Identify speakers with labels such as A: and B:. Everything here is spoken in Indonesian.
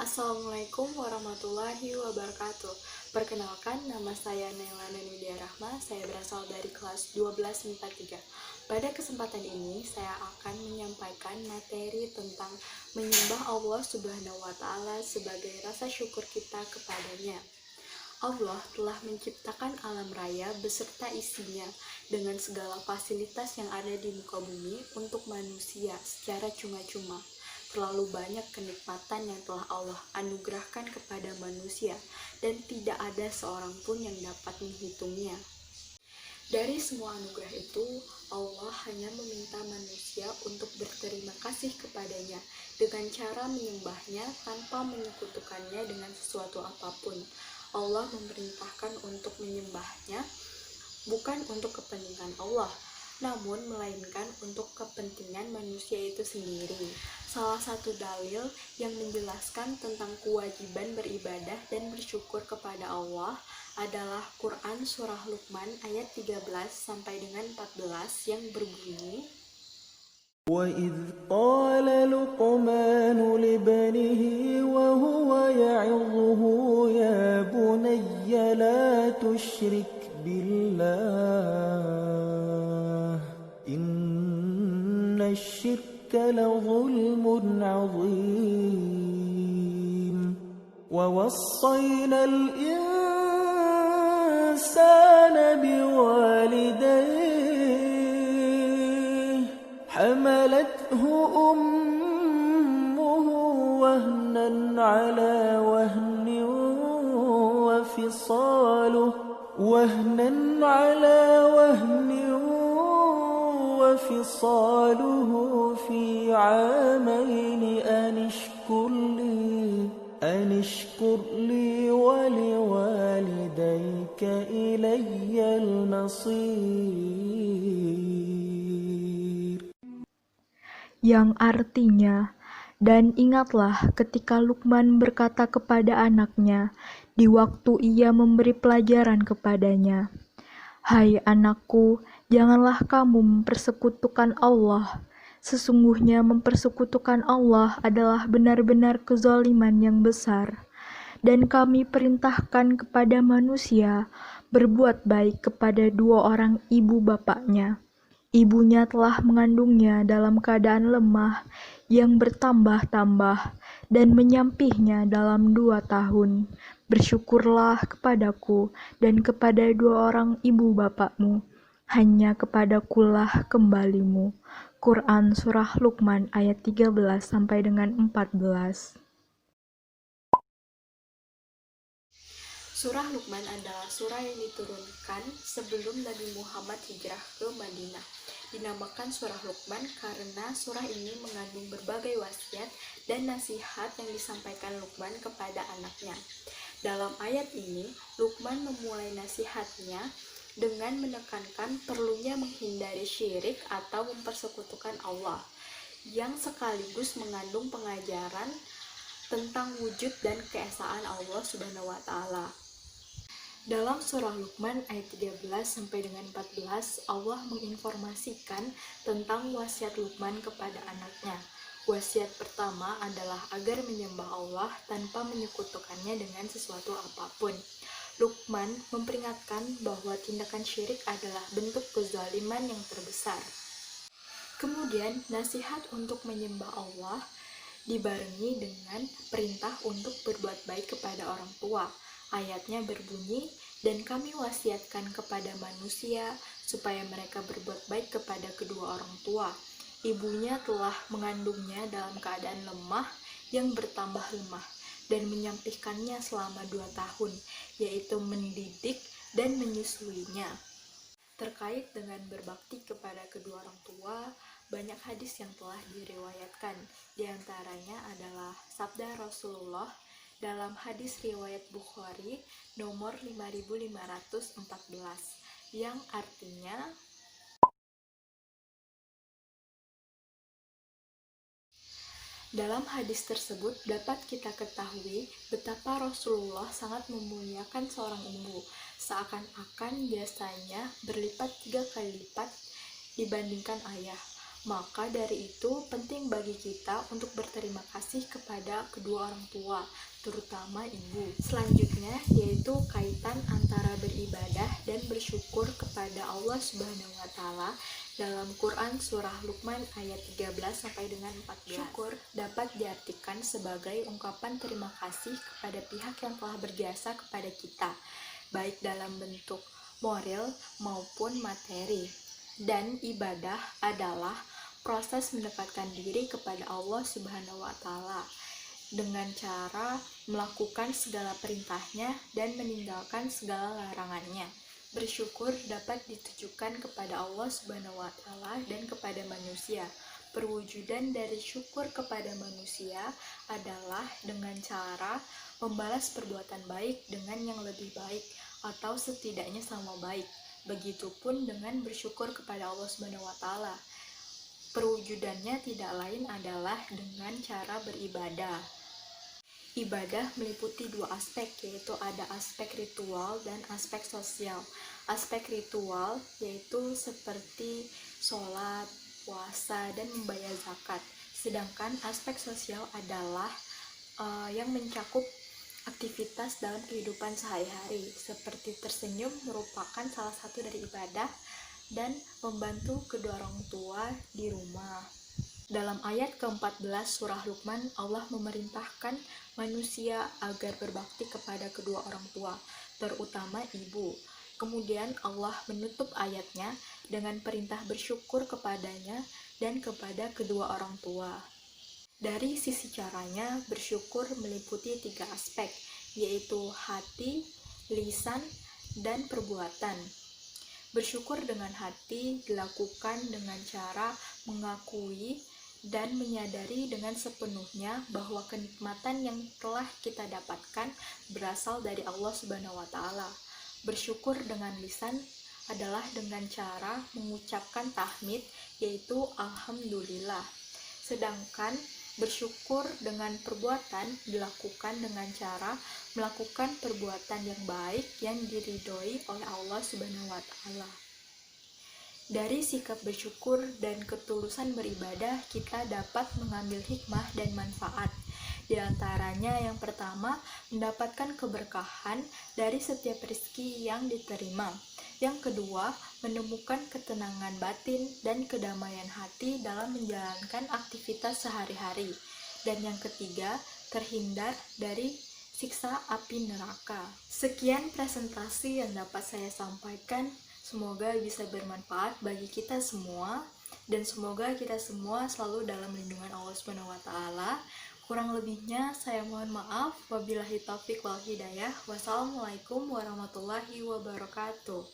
A: Assalamualaikum warahmatullahi wabarakatuh. Perkenalkan, nama saya Nailana Widya Rahma. Saya berasal dari kelas 12 MIPA 3. Pada kesempatan ini, saya akan menyampaikan materi tentang menyembah Allah Subhanahu wa Ta'ala sebagai rasa syukur kita kepadanya. Allah telah menciptakan alam raya beserta isinya dengan segala fasilitas yang ada di muka bumi untuk manusia secara cuma-cuma. Terlalu banyak kenikmatan yang telah Allah anugerahkan kepada manusia dan tidak ada seorang pun yang dapat menghitungnya. Dari semua anugerah itu, Allah hanya meminta manusia untuk berterima kasih kepadanya dengan cara menyembahnya tanpa menyekutukannya dengan sesuatu apapun. Allah memerintahkan untuk menyembahnya bukan untuk kepentingan Allah, namun melainkan untuk kepentingan manusia itu sendiri. Salah satu dalil yang menjelaskan tentang kewajiban beribadah dan bersyukur kepada Allah adalah Quran Surah Luqman ayat 13 sampai dengan 14 yang berbunyi,
B: وَإِذْ قَالَ لُقْمَانُ لِابْنِهِ وَهُوَ يَعِظُهُ يَا بُنَيَّ لَا تُشْرِكْ بِاللَّهِ إِنَّ الشِّرْكَ لَظُلْمٌ عَظِيمٌ وَوَصَّيْنَا الْإِنسَانَ بِوَالِدَيْهِ حملته أمه وهنا على وهن وفصاله في عامين أن اشكر لي ولوالديك إلي المصير.
C: Yang artinya, dan ingatlah ketika Luqman berkata kepada anaknya di waktu ia memberi pelajaran kepadanya, "Hai anakku, janganlah kamu mempersekutukan Allah. Sesungguhnya mempersekutukan Allah adalah benar-benar kezaliman yang besar. Dan kami perintahkan kepada manusia berbuat baik kepada dua orang ibu bapaknya. Ibunya telah mengandungnya dalam keadaan lemah yang bertambah-tambah dan menyampihnya dalam 2 tahun. Bersyukurlah kepadaku dan kepada dua orang ibu bapakmu. Hanya kepadakulah kembalimu." Quran Surah Luqman ayat 13 sampai dengan 14.
A: Surah Luqman adalah surah yang diturunkan sebelum Nabi Muhammad hijrah ke Madinah. Dinamakan surah Luqman karena surah ini mengandung berbagai wasiat dan nasihat yang disampaikan Luqman kepada anaknya. Dalam ayat ini, Luqman memulai nasihatnya dengan menekankan perlunya menghindari syirik atau mempersekutukan Allah, yang sekaligus mengandung pengajaran tentang wujud dan keesaan Allah Subhanahu wa Ta'ala. Dalam surah Luqman ayat 13 sampai dengan 14, Allah menginformasikan tentang wasiat Luqman kepada anaknya. Wasiat pertama adalah agar menyembah Allah tanpa menyekutukannya dengan sesuatu apapun. Luqman memperingatkan bahwa tindakan syirik adalah bentuk kezaliman yang terbesar. Kemudian, nasihat untuk menyembah Allah dibarengi dengan perintah untuk berbuat baik kepada orang tua. Ayatnya berbunyi, "Dan kami wasiatkan kepada manusia supaya mereka berbuat baik kepada kedua orang tua. Ibunya telah mengandungnya dalam keadaan lemah yang bertambah lemah dan menyampihkannya selama 2 tahun, yaitu mendidik dan menyusuinya." Terkait dengan berbakti kepada kedua orang tua, banyak hadis yang telah diriwayatkan. Di antaranya adalah sabda Rasulullah dalam hadis riwayat Bukhari nomor 5514 yang artinya, dalam hadis tersebut dapat kita ketahui betapa Rasulullah sangat memuliakan seorang ibu, seakan-akan jasanya berlipat 3 kali lipat dibandingkan ayah. Maka dari itu penting bagi kita untuk berterima kasih kepada kedua orang tua, terutama ibu. Selanjutnya yaitu kaitan antara beribadah dan bersyukur kepada Allah Subhanahu wa taala dalam Quran surah Luqman ayat 13 sampai dengan 14. Syukur dapat diartikan sebagai ungkapan terima kasih kepada pihak yang telah berjasa kepada kita, baik dalam bentuk moral maupun materi. Dan ibadah adalah proses mendekatkan diri kepada Allah Subhanahu wa taala dengan cara melakukan segala perintahnya dan meninggalkan segala larangannya. Bersyukur dapat ditujukan kepada Allah Subhanahu wa taala dan kepada manusia. Perwujudan dari syukur kepada manusia adalah dengan cara membalas perbuatan baik dengan yang lebih baik atau setidaknya sama baik. Begitupun dengan bersyukur kepada Allah Subhanahu wa taala. Perwujudannya tidak lain adalah dengan cara beribadah. Ibadah meliputi dua aspek, yaitu ada aspek ritual dan aspek sosial. Aspek ritual yaitu seperti sholat, puasa, dan membayar zakat. Sedangkan aspek sosial adalah yang mencakup aktivitas dalam kehidupan sehari-hari, seperti tersenyum merupakan salah satu dari ibadah, dan membantu kedua orang tua di rumah. Dalam ayat ke-14 surah Luqman, Allah memerintahkan manusia agar berbakti kepada kedua orang tua, terutama ibu. Kemudian Allah menutup ayatnya dengan perintah bersyukur kepadanya dan kepada kedua orang tua. Dari sisi caranya, bersyukur meliputi 3 aspek, yaitu hati, lisan, dan perbuatan. Bersyukur dengan hati dilakukan dengan cara mengakui dan menyadari dengan sepenuhnya bahwa kenikmatan yang telah kita dapatkan berasal dari Allah Subhanahu wa taala. Bersyukur dengan lisan adalah dengan cara mengucapkan tahmid, yaitu alhamdulillah. Sedangkan bersyukur dengan perbuatan dilakukan dengan cara melakukan perbuatan yang baik yang diridhoi oleh Allah Subhanahu wa taala. Dari sikap bersyukur dan ketulusan beribadah, kita dapat mengambil hikmah dan manfaat. Di antaranya yang pertama, mendapatkan keberkahan dari setiap rezeki yang diterima. Yang kedua, menemukan ketenangan batin dan kedamaian hati dalam menjalankan aktivitas sehari-hari. Dan yang ketiga, terhindar dari siksa api neraka. Sekian presentasi yang dapat saya sampaikan. Semoga bisa bermanfaat bagi kita semua, dan semoga kita semua selalu dalam lindungan Allah Subhanahu wa taala. Kurang lebihnya saya mohon maaf. Wabillahi taufik wal hidayah. Wassalamualaikum warahmatullahi wabarakatuh.